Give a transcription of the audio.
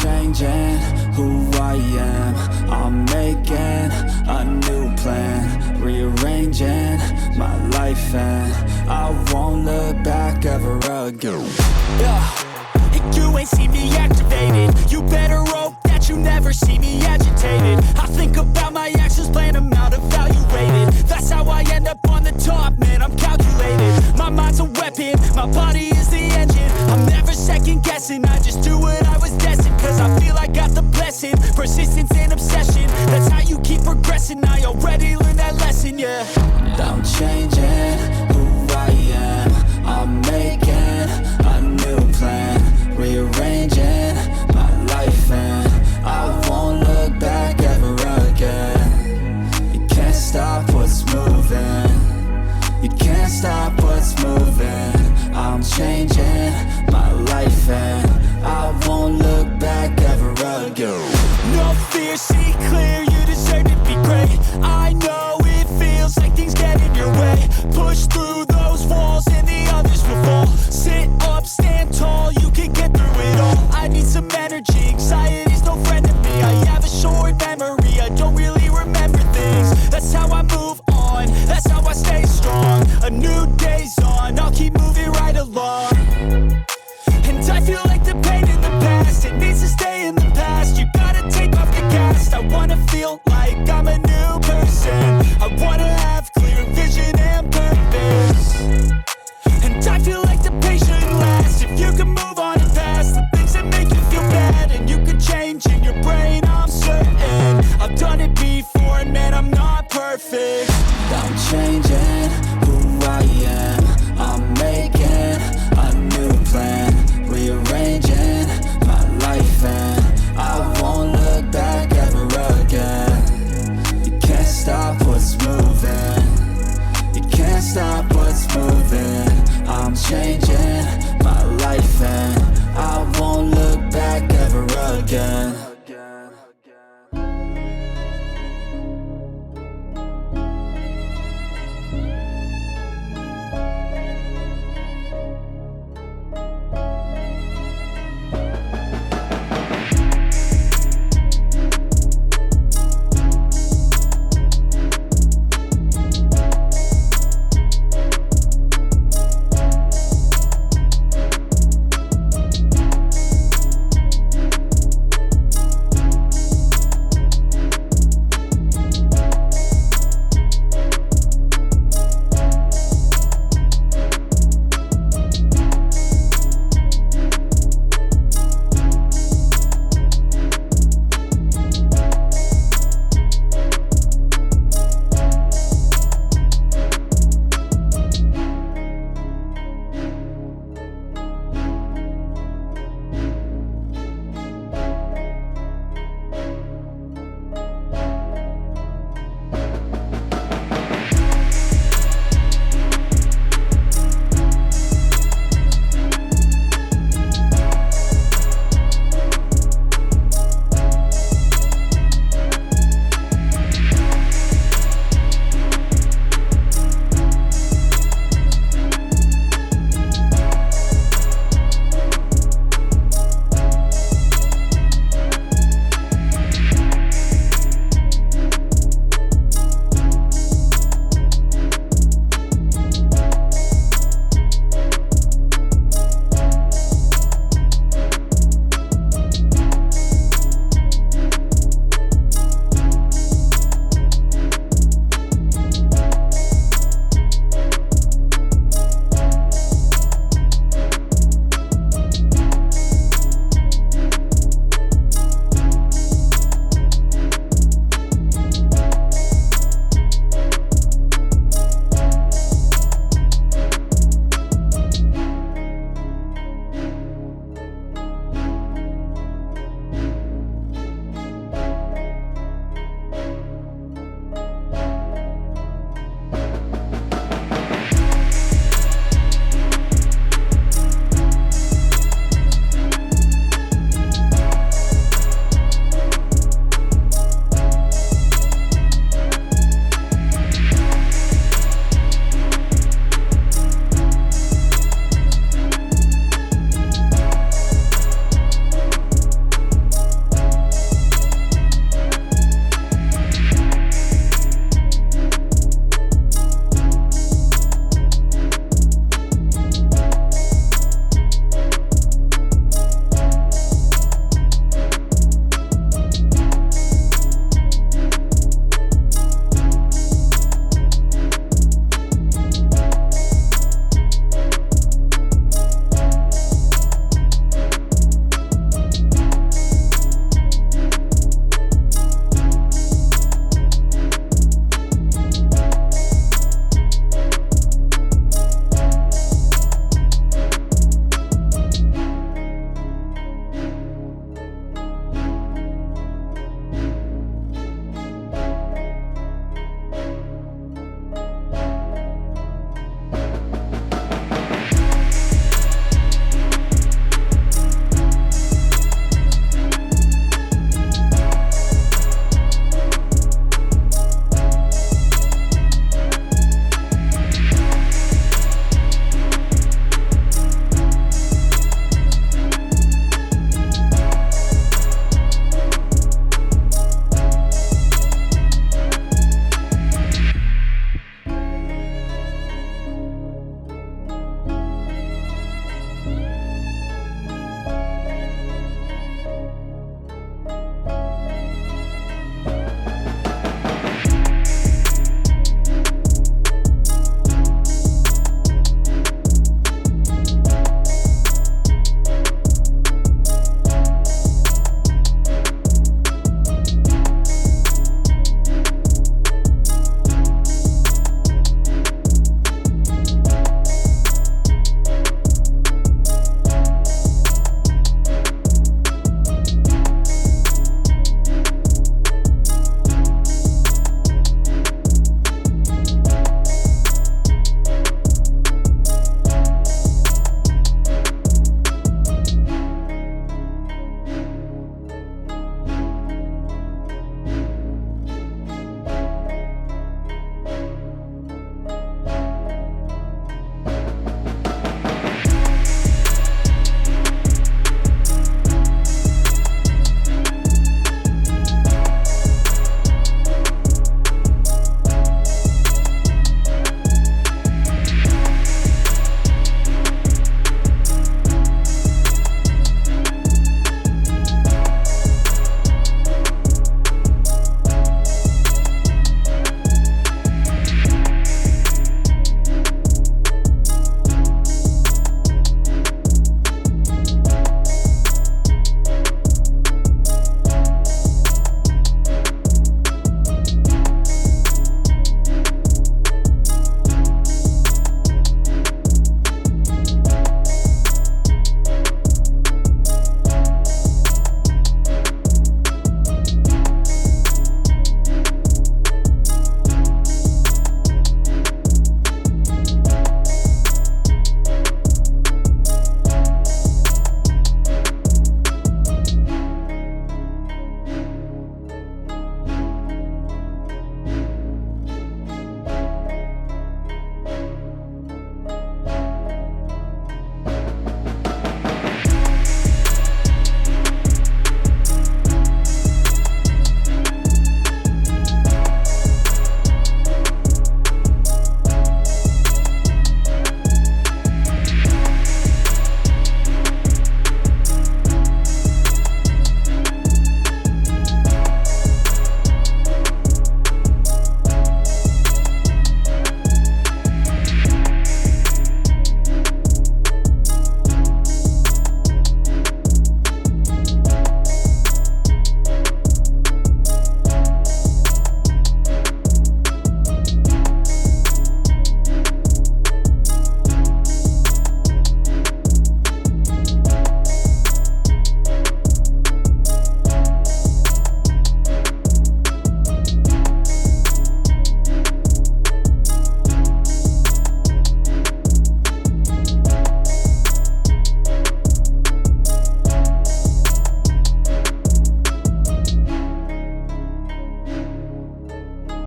changing who I am. I'm making a new plan, rearranging my life, and I won't look back ever again. You ain't see me activated. You better hope that you never see me agitated. I think about my actions, plan them out, evaluated. That's how I end up on the top, man, I'm calculated. My mind's a weapon, my body is the engine. I'm never second guessing, I just do what I was destined. Cause I feel I got the blessing, persistence and obsession. That's how you keep progressing, I already learned that lesson, yeah. I'm changing who I am. I'm making a new plan, rearranging my life, and I won't look back ever again. You can't stop what's moving. You can't stop what's moving. I'm changing my life, and I won't look back ever again. No fear, see clear, you deserve to be great. I know it feels like things get in your way. Push through those walls and the others will fall. Sit up, stand tall, you can get through it all. I need some energy, anxiety's no friend to me. I have a short memory, I don't really remember things. That's how I move on, that's how I stay strong. A new day's on, I'll keep moving right along. And I feel like the pain in the past, it needs to stay in the past. You gotta take off the gas, I wanna feel like I'm a new